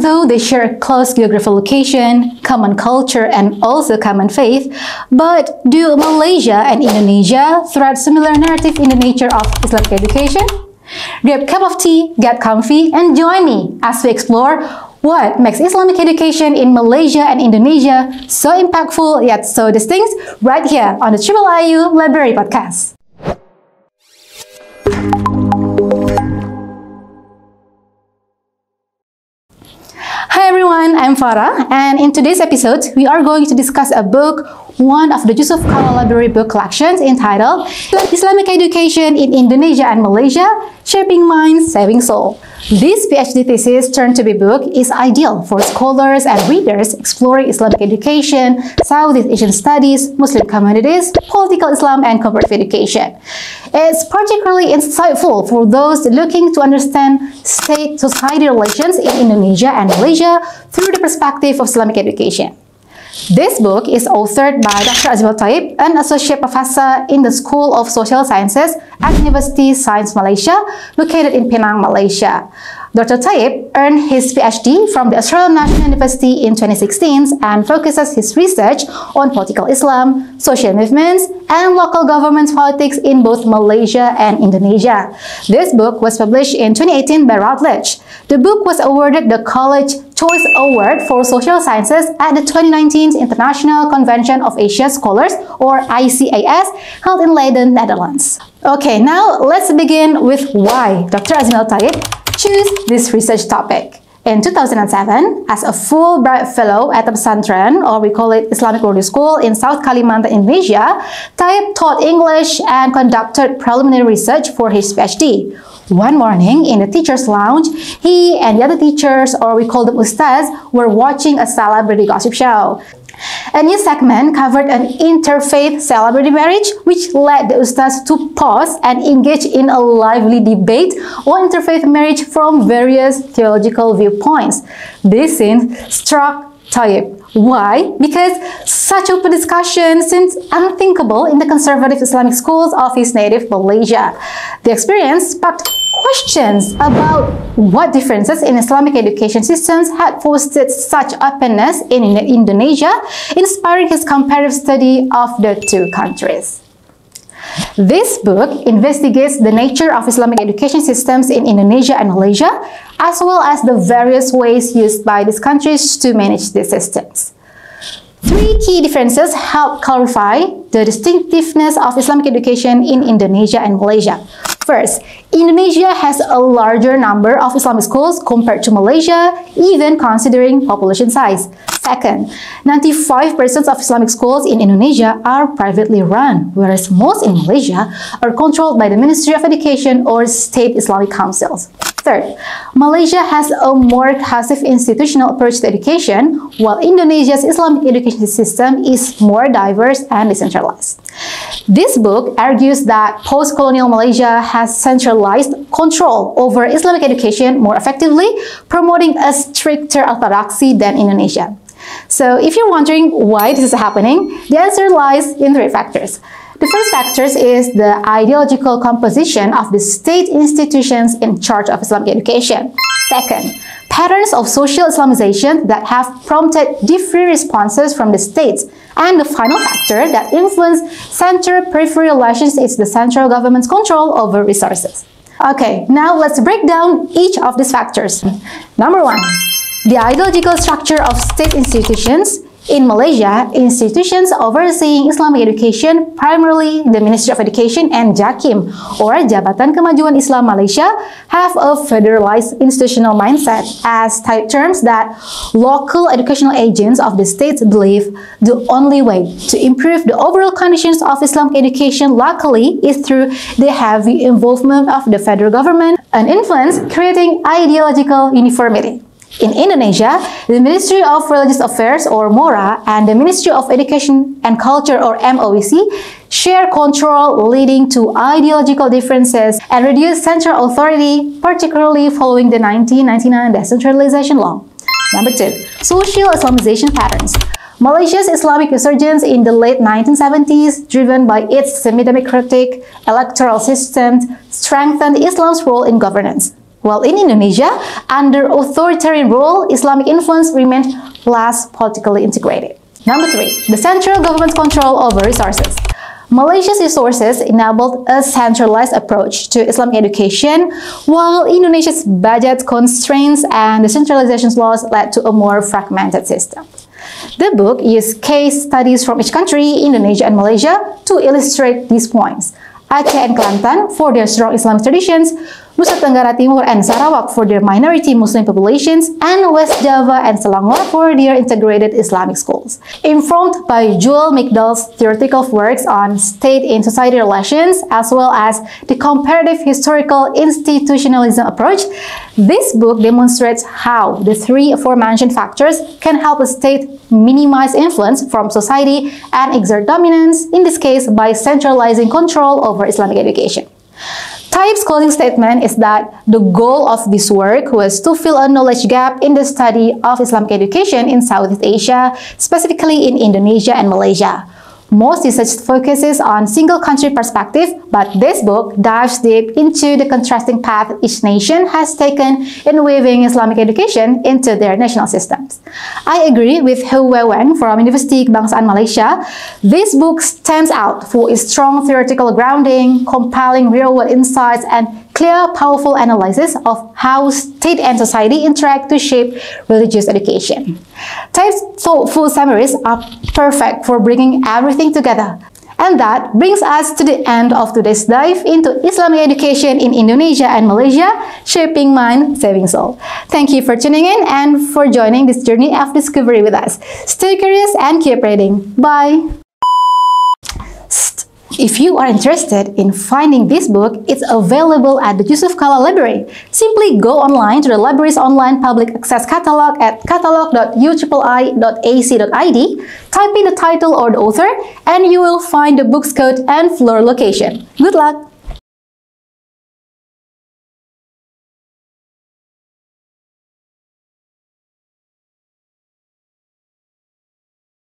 Though they share a close geographical location, common culture, and also common faith, but do Malaysia and Indonesia thread similar narrative in the nature of Islamic education? Grab a cup of tea, get comfy, and join me as we explore what makes Islamic education in Malaysia and Indonesia so impactful yet so distinct right here on the Triple IU Library Podcast. Hi everyone, I'm Farah, and in today's episode, we are going to discuss a book, one of the Yusuf Kala Library book collections entitled Islamic Education in Indonesia and Malaysia, Shaping Minds, Saving Soul. This PhD thesis turned-to-be book is ideal for scholars and readers exploring Islamic education, Southeast Asian studies, Muslim communities, political Islam, and comparative education. It's particularly insightful for those looking to understand state-society relations in Indonesia and Malaysia through the perspective of Islamic education. This book is authored by Dr. Hasballah, an associate professor in the School of Social Sciences at University Science Malaysia, located in Penang, Malaysia. Dr. Taib earned his PhD from the Australian National University in 2016 and focuses his research on political Islam, social movements, and local government politics in both Malaysia and Indonesia. This book was published in 2018 by Routledge. The book was awarded the College Choice Award for Social Sciences at the 2019 International Convention of Asia Scholars, or ICAS, held in Leiden, Netherlands. Okay, now let's begin with why Dr. Hasballah choose this research topic. In 2007, as a Fulbright Fellow at the pesantren, or we call it Islamic Boarding School in South Kalimantan, Indonesia, Taib taught English and conducted preliminary research for his PhD. One morning, in the teacher's lounge, he and the other teachers, or we call them ustaz, were watching a celebrity gossip show. A new segment covered an interfaith celebrity marriage, which led the ustaz to pause and engage in a lively debate on interfaith marriage from various theological viewpoints. This scene struck Taib. Why? Because such open discussion seems unthinkable in the conservative Islamic schools of his native Malaysia. The experience sparked questions about what differences in Islamic education systems had fostered such openness in Indonesia, inspiring his comparative study of the two countries. This book investigates the nature of Islamic education systems in Indonesia and Malaysia, as well as the various ways used by these countries to manage these systems. Three key differences help clarify the distinctiveness of Islamic education in Indonesia and Malaysia. First, Indonesia has a larger number of Islamic schools compared to Malaysia, even considering population size. Second, 95% of Islamic schools in Indonesia are privately run, whereas most in Malaysia are controlled by the Ministry of Education or state Islamic councils. Third, Malaysia has a more cohesive institutional approach to education, while Indonesia's Islamic education system is more diverse and decentralized. This book argues that post-colonial Malaysia has centralized control over Islamic education more effectively, promoting a stricter orthodoxy than Indonesia. So if you're wondering why this is happening, the answer lies in three factors. The first factor is the ideological composition of the state institutions in charge of Islamic education. Second, patterns of social Islamization that have prompted different responses from the states. And the final factor that influenced centre-periphery relations is the central government's control over resources. Okay, now let's break down each of these factors. Number one, the ideological structure of state institutions. In Malaysia, institutions overseeing Islamic education, primarily the Ministry of Education and JAKIM, or Jabatan Kemajuan Islam Malaysia, have a federalized institutional mindset, as Taib terms that local educational agents of the states believe the only way to improve the overall conditions of Islamic education locally is through the heavy involvement of the federal government, an influence creating ideological uniformity. In Indonesia, the Ministry of Religious Affairs, or MORA, and the Ministry of Education and Culture, or MOEC, share control, leading to ideological differences and reduced central authority, particularly following the 1999 decentralization law. Number two, social Islamization patterns. Malaysia's Islamic resurgence in the late 1970s, driven by its semi-democratic electoral system, strengthened Islam's role in governance. While in Indonesia, under authoritarian rule, Islamic influence remained less politically integrated. Number 3, the central government's control over resources. Malaysia's resources enabled a centralized approach to Islamic education, while Indonesia's budget constraints and decentralization laws led to a more fragmented system. The book used case studies from each country, Indonesia and Malaysia, to illustrate these points. Aceh and Kelantan for their strong Islamic traditions, Nusa Tenggara Timur and Sarawak for their minority Muslim populations, and West Java and Selangor for their integrated Islamic schools. Informed by Joel McDowell's theoretical works on state and society relations, as well as the comparative historical institutionalism approach, this book demonstrates how the 3 aforementioned factors can help a state minimize influence from society and exert dominance, in this case by centralizing control over Islamic education. Taib's closing statement is that the goal of this work was to fill a knowledge gap in the study of Islamic education in Southeast Asia, specifically in Indonesia and Malaysia. Most research focuses on single-country perspective, but this book dives deep into the contrasting path each nation has taken in weaving Islamic education into their national systems. I agree with Hu Weweng from University Kebangsaan Malaysia. This book stands out for its strong theoretical grounding, compelling real-world insights, and clear, powerful analysis of how state and society interact to shape religious education. Taib's thoughtful summaries are perfect for bringing everything together. And that brings us to the end of today's dive into Islamic education in Indonesia and Malaysia, shaping mind, saving soul. Thank you for tuning in and for joining this journey of discovery with us. Stay curious and keep reading. Bye! If you are interested in finding this book, it's available at the Yusuf Kala Library. Simply go online to the library's online public access catalog at catalog.uiii.ac.id, type in the title or the author, and you will find the book's code and floor location. Good luck!